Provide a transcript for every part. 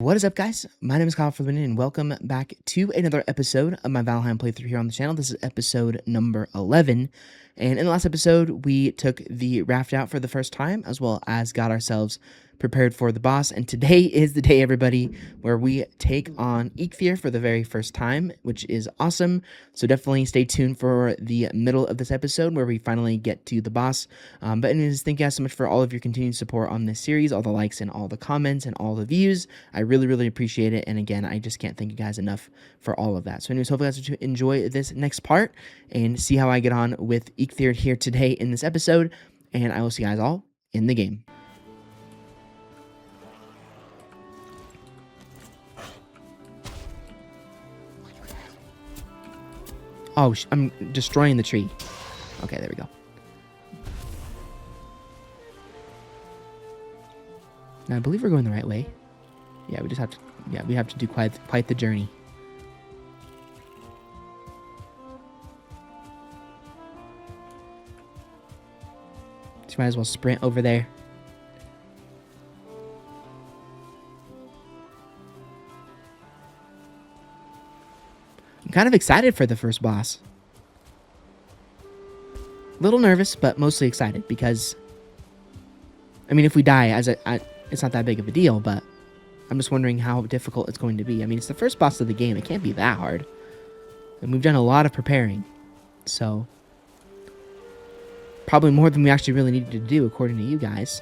What is up, guys? My name is Kyle FtW, and welcome back to another episode of my Valheim playthrough here on the channel. This is episode number 11, and in the last episode, we took the raft out for the first time, as well as got ourselves prepared for the boss, and today is the day, everybody, where we take on Eikthyr for the very first time, which is awesome. So definitely stay tuned for the middle of this episode where we finally get to the boss. But anyways, thank you guys so much for all of your continued support on this series, all the likes and all the comments and all the views. I really appreciate it, and again, I just can't thank you guys enough for all of that. So anyways, hopefully you guys enjoy this next part and see how I get on with Eikthyr here today in this episode, and I will see you guys all in the game. Oh, I'm destroying the tree. Okay, there we go. Now, I believe we're going the right way. Yeah, we just have to. Yeah, we have to do quite the journey. So you might as well sprint over there. I'm kind of excited for the first boss. A little nervous, but mostly excited because, I mean, if we die, it's not that big of a deal, but I'm just wondering how difficult it's going to be. I mean, it's the first boss of the game. It can't be that hard. And we've done a lot of preparing. So, probably more than we actually really needed to do, according to you guys.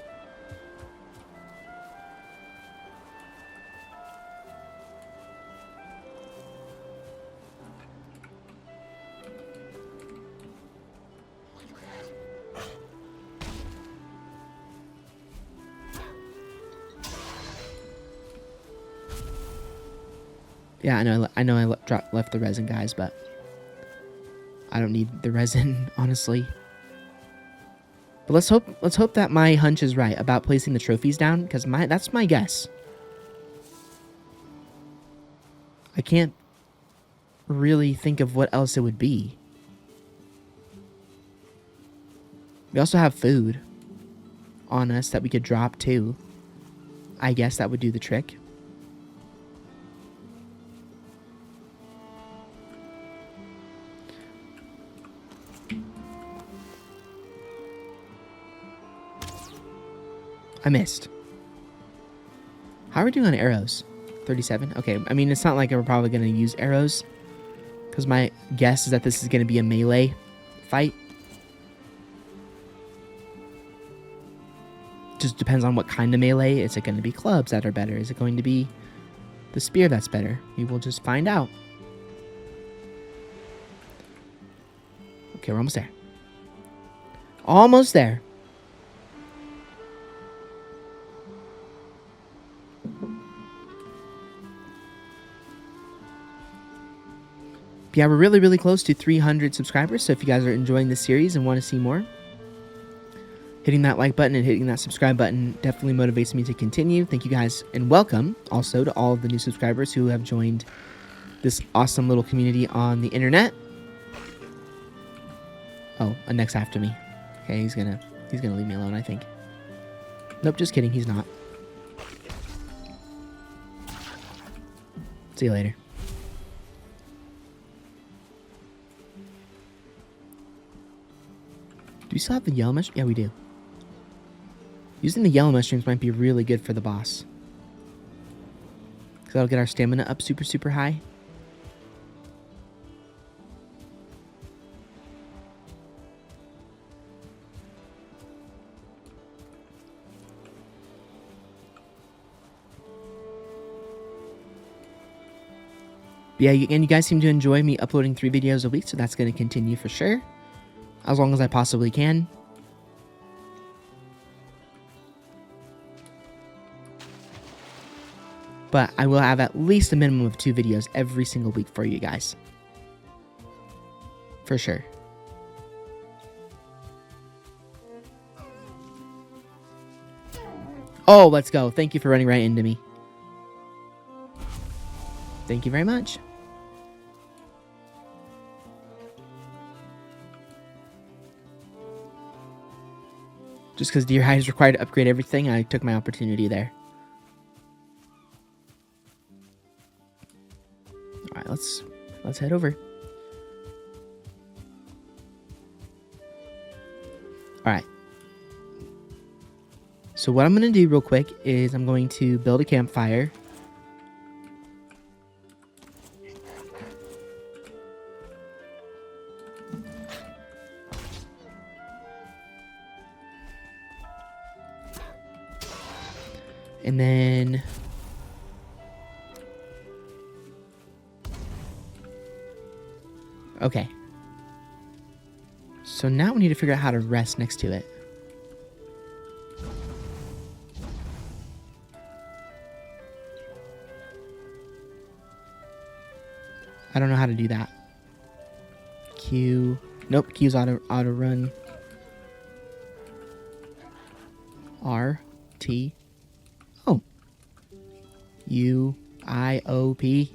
Yeah, I know I left the resin, guys, but I don't need the resin, honestly. But let's hope that my hunch is right about placing the trophies down, because that's my guess. I can't really think of what else it would be. We also have food on us that we could drop too. I guess that would do the trick. I missed. How are we doing on arrows? 37? Okay, I mean, it's not like we're probably going to use arrows, because my guess is that this is going to be a melee fight. Just depends on what kind of melee. Is it going to be clubs that are better? Is it going to be the spear that's better? We will just find out. Okay, we're almost there. Almost there. Yeah, we're really close to 300 subscribers, so if you guys are enjoying this series and want to see more, hitting that like button and hitting that subscribe button definitely motivates me to continue. Thank you guys, and welcome also to all of the new subscribers who have joined this awesome little community on the internet. Oh, a next after me. Okay, he's gonna leave me alone, I think. Nope, just kidding, he's not. See you later. Do we still have the yellow mushroom? Yeah, we do. Using the yellow mushrooms might be really good for the boss, because that'll get our stamina up super high. But yeah, and you guys seem to enjoy me uploading 3 videos a week, so that's going to continue for sure, as long as I possibly can. But I will have at least a minimum of 2 videos every single week for you guys. For sure. Oh, let's go. Thank you for running right into me. Thank you very much. Just because Deer Hide is required to upgrade everything, I took my opportunity there. All right, let's head over. All right. So what I'm going to do real quick is I'm going to build a campfire. And then okay. So now we need to figure out how to rest next to it. I don't know how to do that. Q. Nope, Q's auto run. R T. Oh. U I O P.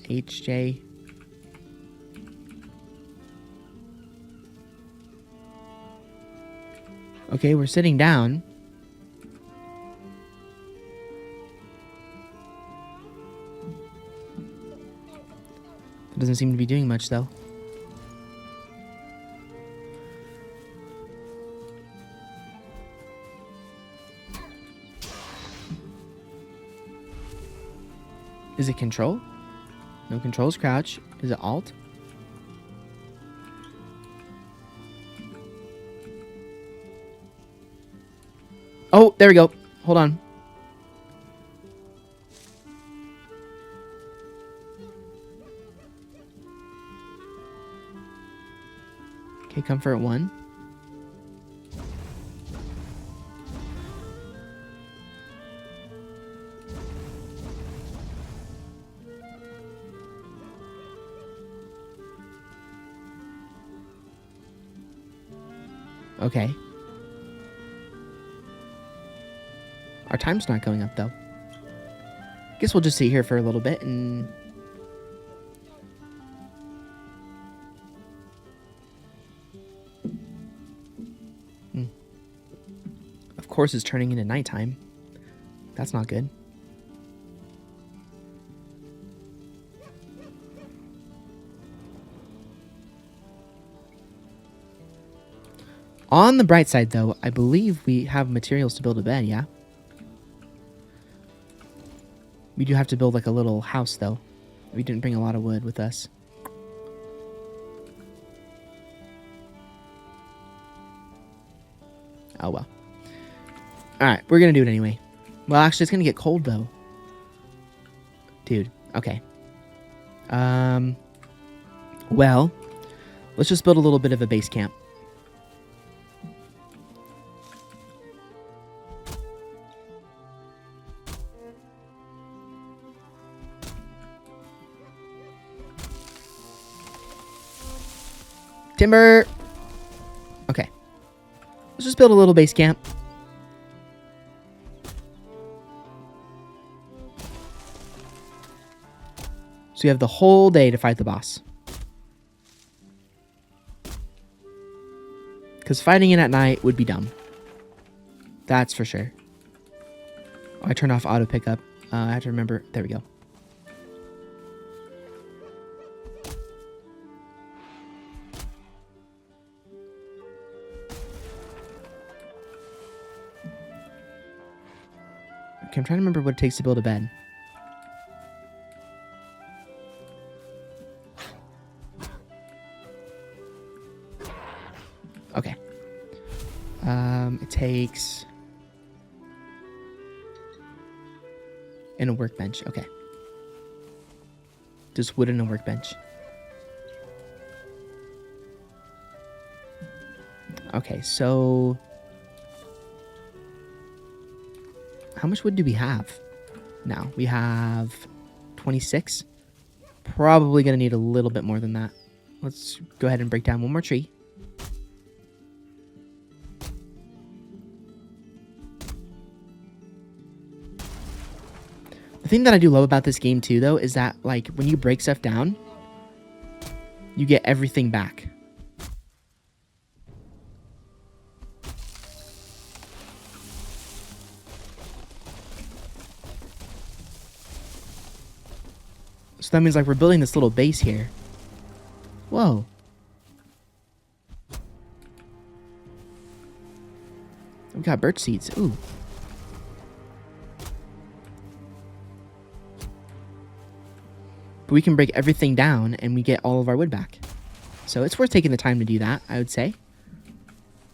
H J. Okay, we're sitting down. It doesn't seem to be doing much, though. Is it control? No, control's crouch. Is it alt? Oh, there we go. Hold on. Okay, comfort 1. Okay. Our time's not going up, though. Guess we'll just sit here for a little bit and... Of course it's turning into nighttime. That's not good. On the bright side, though, I believe we have materials to build a bed, yeah? We do have to build like a little house, though. We didn't bring a lot of wood with us. Oh, well. Alright, we're gonna do it anyway. Well, actually, it's gonna get cold, though. Dude, okay. Well, let's just build a little bit of a base camp. Timber! Okay. Let's just build a little base camp. So you have the whole day to fight the boss. Because fighting it at night would be dumb. That's for sure. Oh, I turned off auto pickup. I have to remember. There we go. Okay, I'm trying to remember what it takes to build a bed. Okay. It takes... And a workbench. Okay. Just wood and a workbench. Okay, so... How much wood do we have now? We have 26. Probably going to need a little bit more than that. Let's go ahead and break down one more tree. The thing that I do love about this game too, though, is that like when you break stuff down, you get everything back. So that means like we're building this little base here. Whoa. We got birch seeds. Ooh. But we can break everything down and we get all of our wood back. So it's worth taking the time to do that, I would say.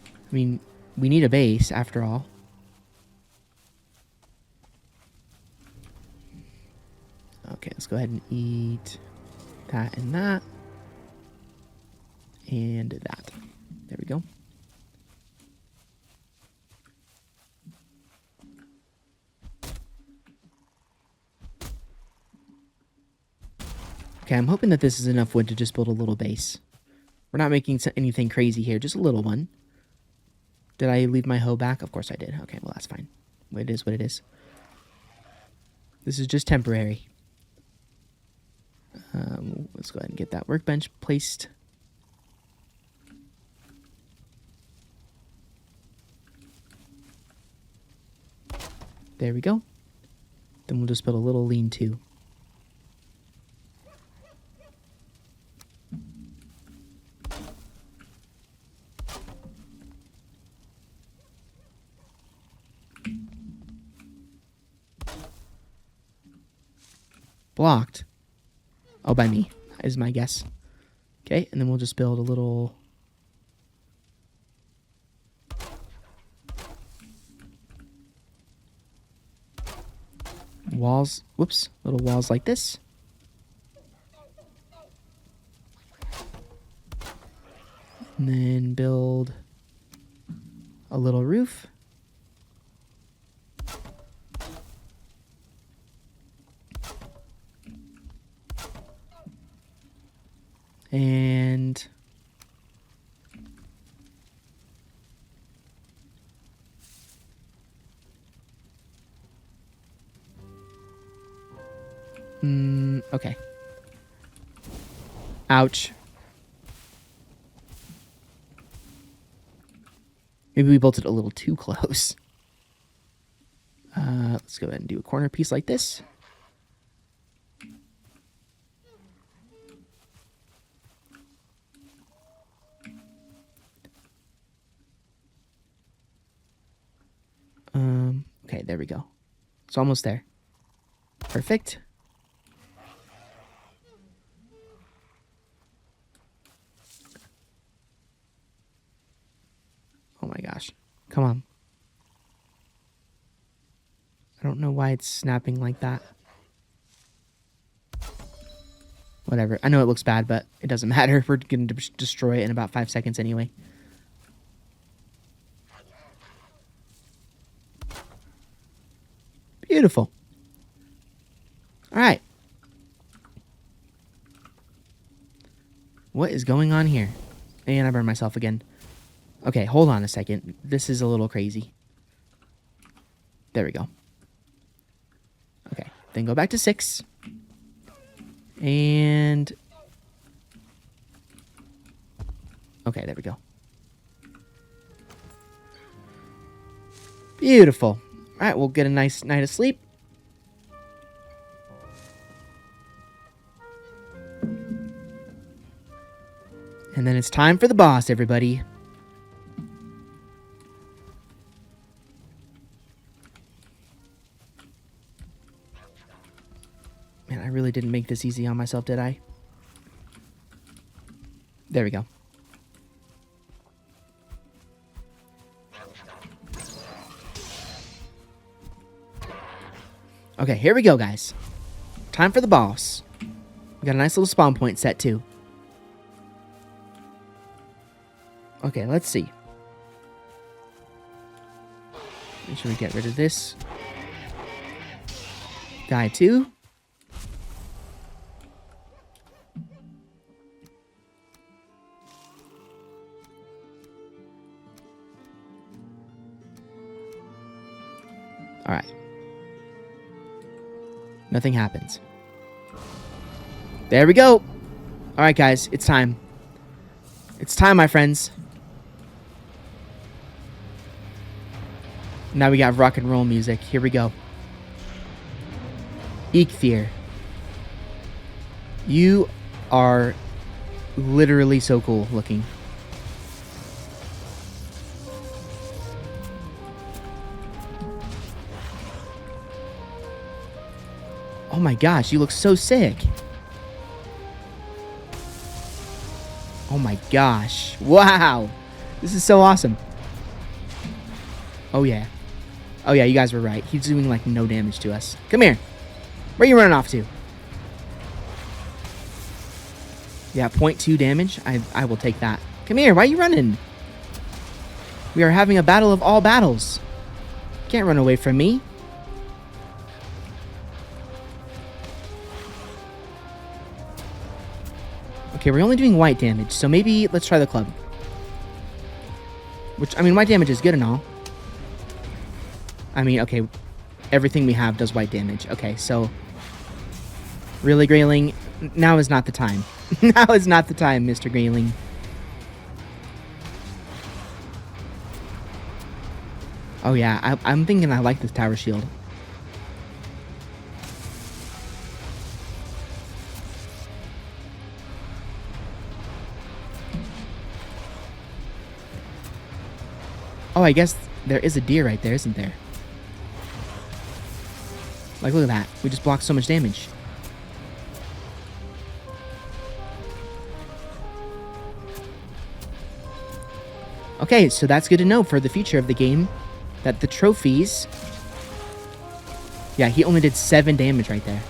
I mean, we need a base after all. Okay, let's go ahead and eat that and that. And that. There we go. Okay, I'm hoping that this is enough wood to just build a little base. We're not making anything crazy here, just a little one. Did I leave my hoe back? Of course I did. Okay, well, that's fine. It is what it is. This is just temporary. Let's go ahead and get that workbench placed. There we go. Then we'll just build a little lean-to. Blocked. Oh, by me, is my guess. Okay, and then we'll just build a little... walls. Whoops. Little walls like this. And then build a little roof. And okay. Ouch. Maybe we built it a little too close. Let's go ahead and do a corner piece like this. Okay, there we go. It's almost there. Perfect. Oh my gosh. Come on. I don't know why it's snapping like that. Whatever. I know it looks bad, but it doesn't matter. We're going to destroy it in about 5 seconds anyway. Beautiful. All right. What is going on here? And I burned myself again. Okay, hold on a second. This is a little crazy. There we go. Okay, then go back to 6. And... okay, there we go. Beautiful. All right, we'll get a nice night of sleep. And then it's time for the boss, everybody. Man, I really didn't make this easy on myself, did I? There we go. Okay, here we go, guys. Time for the boss. We got a nice little spawn point set, too. Okay, let's see. Make sure we get rid of this guy, too. All right. Nothing happens. There we go. All right, guys. It's time. It's time, my friends. Now we got rock and roll music. Here we go. Eikthyr. You are literally so cool looking. Oh my gosh, you look so sick. Oh my gosh. Wow. This is so awesome. Oh yeah. Oh yeah, you guys were right. He's doing like no damage to us. Come here. Where are you running off to? Yeah, 0.2 damage. I will take that. Come here. Why are you running? We are having a battle of all battles. Can't run away from me. Okay, we're only doing white damage, so maybe let's try the club. Which, I mean, white damage is good and all. I mean, okay, everything we have does white damage. Okay, so... Really, Grayling? Now is not the time. Now is not the time, Mr. Grayling. Oh yeah, I'm thinking I like this tower shield. Oh, I guess there is a deer right there, isn't there? Like, look at that. We just blocked so much damage. Okay, so that's good to know for the future of the game. That the trophies... Yeah, he only did 7 damage right there.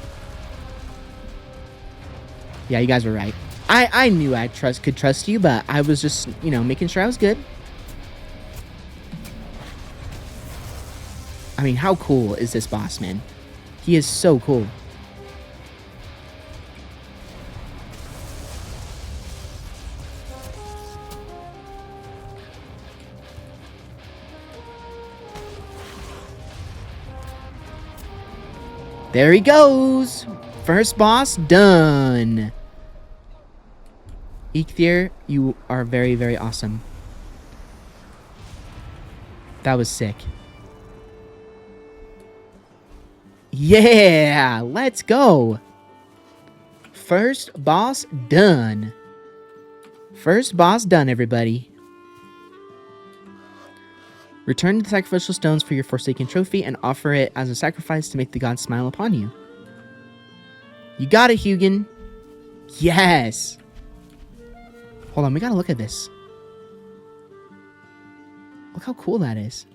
Yeah, you guys were right. I knew I could trust you, but I was just, you know, making sure I was good. I mean, how cool is this boss, man? He is so cool. There he goes! First boss done! Eikthyr, you are very, very awesome. That was sick. Yeah! Let's go! First boss done. First boss done, everybody. Return the sacrificial stones for your Forsaken trophy and offer it as a sacrifice to make the gods smile upon you. You got it, Hugin. Yes! Hold on, we gotta look at this. Look how cool that is.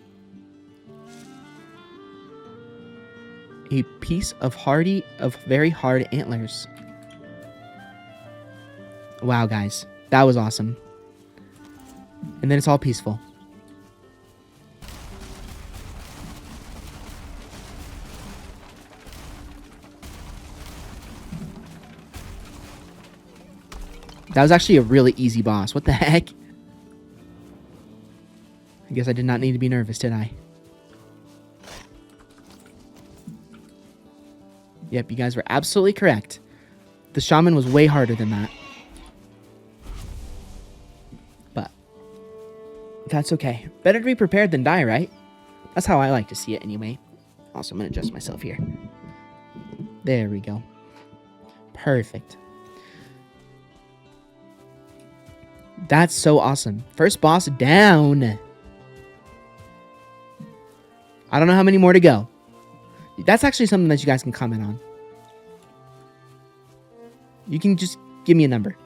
A piece of very hard antlers. Wow, guys. That was awesome. And then it's all peaceful. That was actually a really easy boss. What the heck? I guess I did not need to be nervous, did I? Yep, you guys were absolutely correct. The shaman was way harder than that. But that's okay. Better to be prepared than die, right? That's how I like to see it anyway. Also, I'm going to adjust myself here. There we go. Perfect. That's so awesome. First boss down. I don't know how many more to go. That's actually something that you guys can comment on. You can just give me a number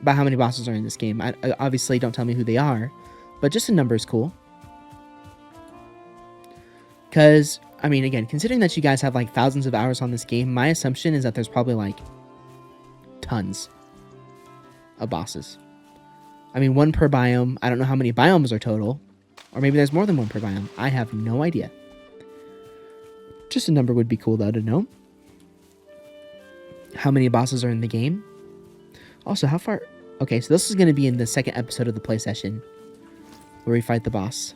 about how many bosses are in this game. I obviously don't tell me who they are, but just a number is cool. Because, I mean, again, considering that you guys have like thousands of hours on this game, my assumption is that there's probably like tons of bosses. I mean, 1 per biome. I don't know how many biomes are total. Or maybe there's more than 1 per biome. I have no idea. Just a number would be cool, though, to know. How many bosses are in the game. Also, how far... Okay, so this is going to be in the second episode of the play session. Where we fight the boss.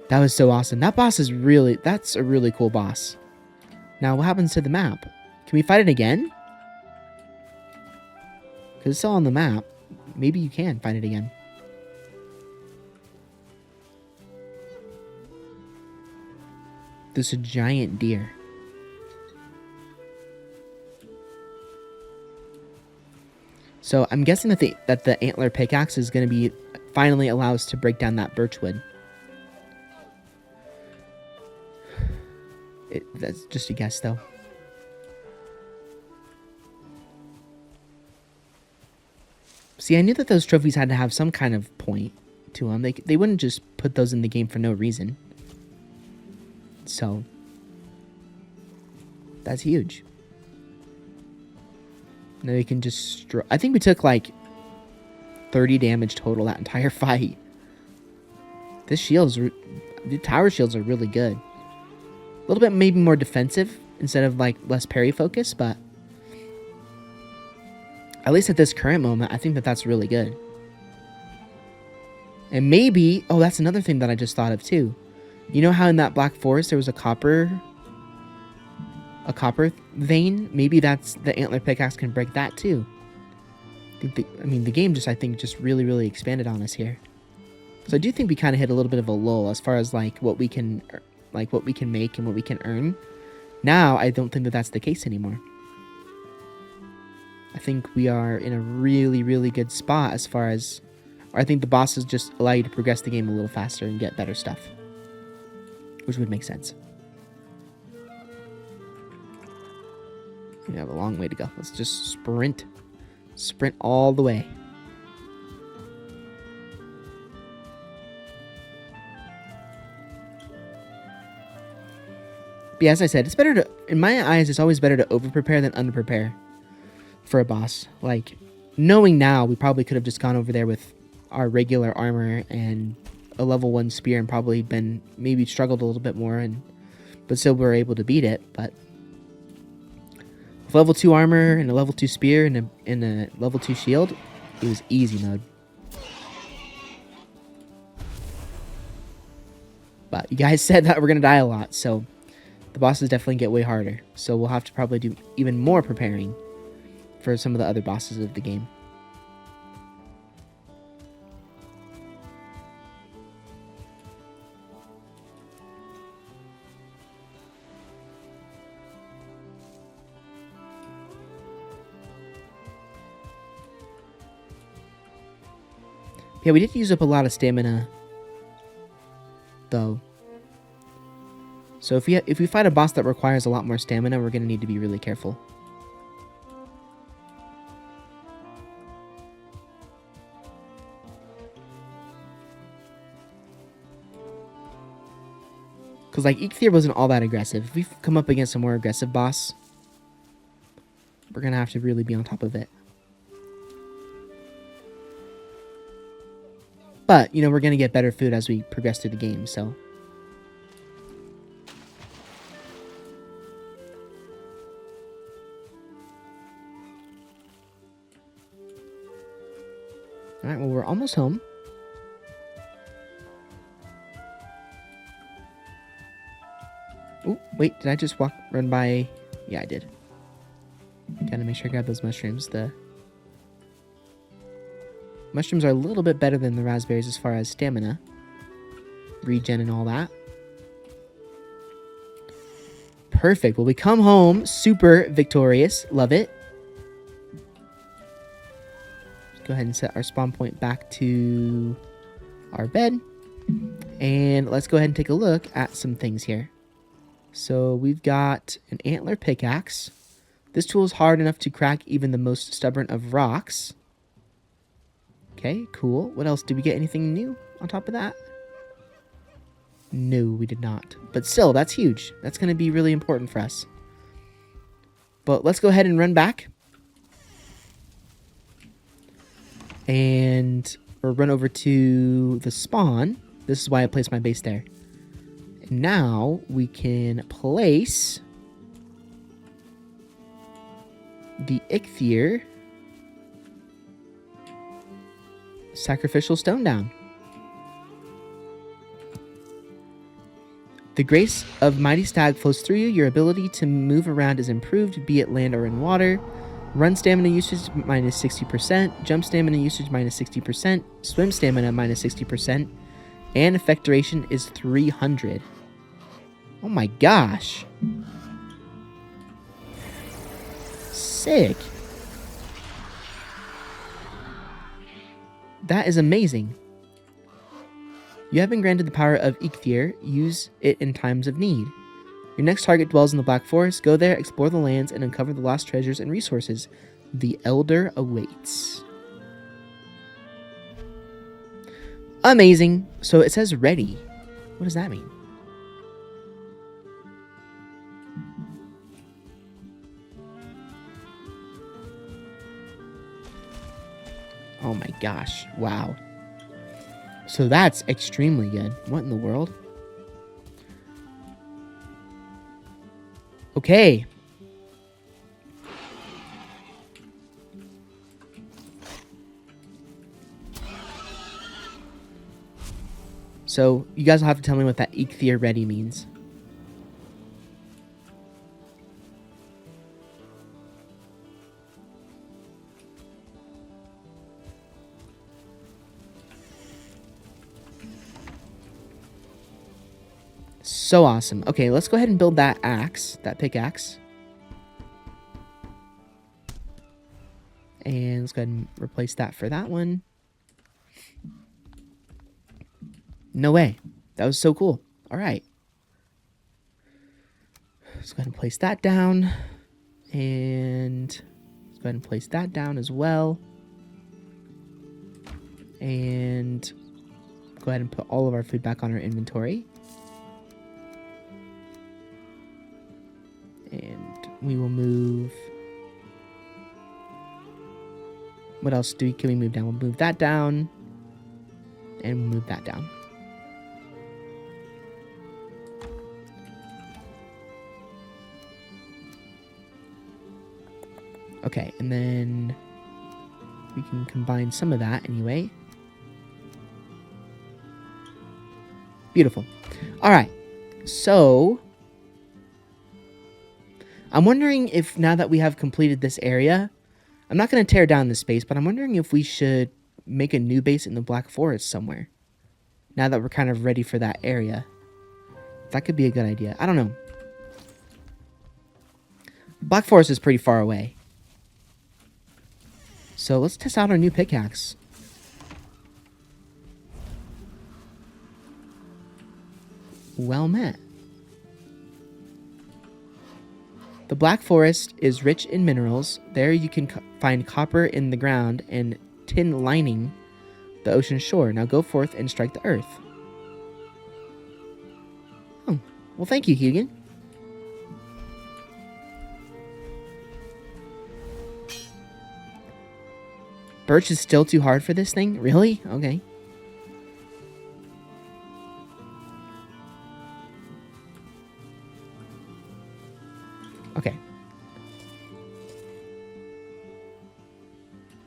That was so awesome. That boss is really... That's a really cool boss. Now, what happens to the map? Can we fight it again? Because it's still on the map. Maybe you can find it again. There's a giant deer. So I'm guessing that the antler pickaxe is going to be finally allow us to break down that birchwood. That's just a guess, though. See, I knew that those trophies had to have some kind of point to them. They wouldn't just put those in the game for no reason. So, that's huge. Now we can just... I think we took, like, 30 damage total that entire fight. This shield's... The tower shields are really good. A little bit maybe more defensive instead of, like, less parry focus, but... At least at this current moment, I think that that's really good. And maybe... Oh, that's another thing that I just thought of, too. You know how in that Black Forest there was a copper vein? Maybe that's... The antler pickaxe can break that, too. I mean, the game just, I think, just really, really expanded on us here. So I do think we kind of hit a little bit of a lull as far as, like, what we can... Like, what we can make and what we can earn. Now, I don't think that that's the case anymore. I think we are in a really, really good spot as far as... Or I think the bosses just allow you to progress the game a little faster and get better stuff. Which would make sense. We have a long way to go. Let's just sprint. Sprint all the way. But yeah, as I said, it's better to... In my eyes, it's always better to over-prepare than under-prepare for a boss. Like, knowing now, we probably could have just gone over there with our regular armor and a level 1 spear and probably been maybe struggled a little bit more, but still we were able to beat it. But with level 2 armor and a level 2 spear and a level 2 shield, it was easy mode. But you guys said that we're gonna die a lot, so the bosses definitely get way harder. So we'll have to probably do even more preparing for some of the other bosses of the game. Yeah, we did use up a lot of stamina, though. So if we fight a boss that requires a lot more stamina, we're going to need to be really careful. Because, like, Eikthyr wasn't all that aggressive. If we come up against a more aggressive boss, we're going to have to really be on top of it. But, you know, we're going to get better food as we progress through the game, so... Alright, well, we're almost home. Oh, wait, did I just run by... Yeah, I did. Gotta make sure I grab those mushrooms. The mushrooms are a little bit better than the raspberries as far as stamina, regen, and all that. Perfect. Well, we come home super victorious. Love it. Let's go ahead and set our spawn point back to our bed. And let's go ahead and take a look at some things here. So we've got an antler pickaxe. This tool is hard enough to crack even the most stubborn of rocks. Okay, cool. What else? Did we get anything new on top of that? No, we did not. But still, that's huge. That's going to be really important for us. But let's go ahead and run back. And we'll run over to the spawn. This is why I placed my base there. And now we can place the Eikthyr sacrificial stone down. The grace of Mighty Stag flows through you. Your ability to move around is improved, be it land or in water. Run stamina usage minus 60%. Jump stamina usage minus 60%. Swim stamina minus 60%. And effect duration is 300. Oh my gosh. Sick. That is amazing. You have been granted the power of Eikthyr. Use it in times of need. Your next target dwells in the Black Forest. Go there, explore the lands, and uncover the lost treasures and resources. The Elder awaits. Amazing. So it says ready. What does that mean? Oh my gosh. Wow. So that's extremely good. What in the world? Okay. So you guys will have to tell me what that Eikthyr ready means. So awesome. Okay, let's go ahead and build that axe, that pickaxe. And let's go ahead and replace that for that one. No way. That was so cool. All right. Let's go ahead and place that down. And let's go ahead and place that down as well. And go ahead and put all of our food back on our inventory. And we will move. What else can we move down? We'll move that down. And we'll move that down. Okay, and then we can combine some of that anyway. Beautiful. All right, so I'm wondering if now that we have completed this area, I'm not going to tear down this base, but I'm wondering if we should make a new base in the Black Forest somewhere. Now that we're kind of ready for that area. That could be a good idea. I don't know. Black Forest is pretty far away. So let's test out our new pickaxe. Well met. The Black Forest is rich in minerals. There you can find copper in the ground and tin lining the ocean shore. Now go forth and strike the earth. Oh, well thank you, Hugan. Birch is still too hard for this thing? Really? Okay. Okay.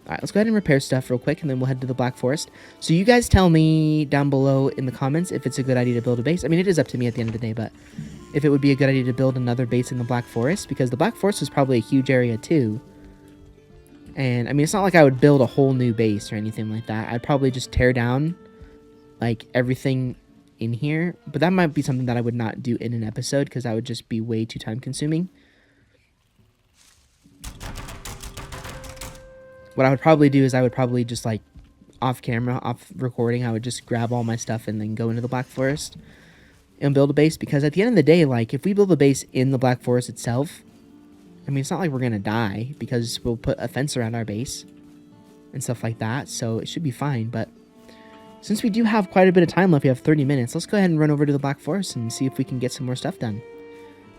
Alright, let's go ahead and repair stuff real quick, and then we'll head to the Black Forest. So you guys tell me down below in the comments if it's a good idea to build a base. I mean, it is up to me at the end of the day, but if it would be a good idea to build another base in the Black Forest, because the Black Forest is probably a huge area too. And, I mean, it's not like I would build a whole new base or anything like that. I'd probably just tear down, like, everything in here. But that might be something that I would not do in an episode, because that would just be way too time-consuming. What I would probably do is I would probably just, like, off camera, off recording, I would just grab all my stuff and then go into the Black Forest and build a base. Because at the end of the day, like, if we build a base in the Black Forest itself, I mean, it's not like we're going to die, because we'll put a fence around our base and stuff like that, so it should be fine. But since we do have quite a bit of time left, we have 30 minutes, let's go ahead and run over to the Black Forest and see if we can get some more stuff done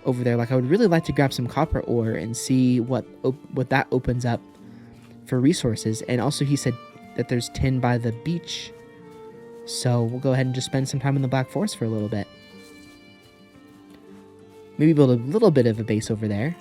over there. Like, I would really like to grab some copper ore and see what that opens up for resources. And also, he said that there's tin by the beach, so we'll go ahead and just spend some time in the Black Forest for a little bit. Maybe build a little bit of a base over there.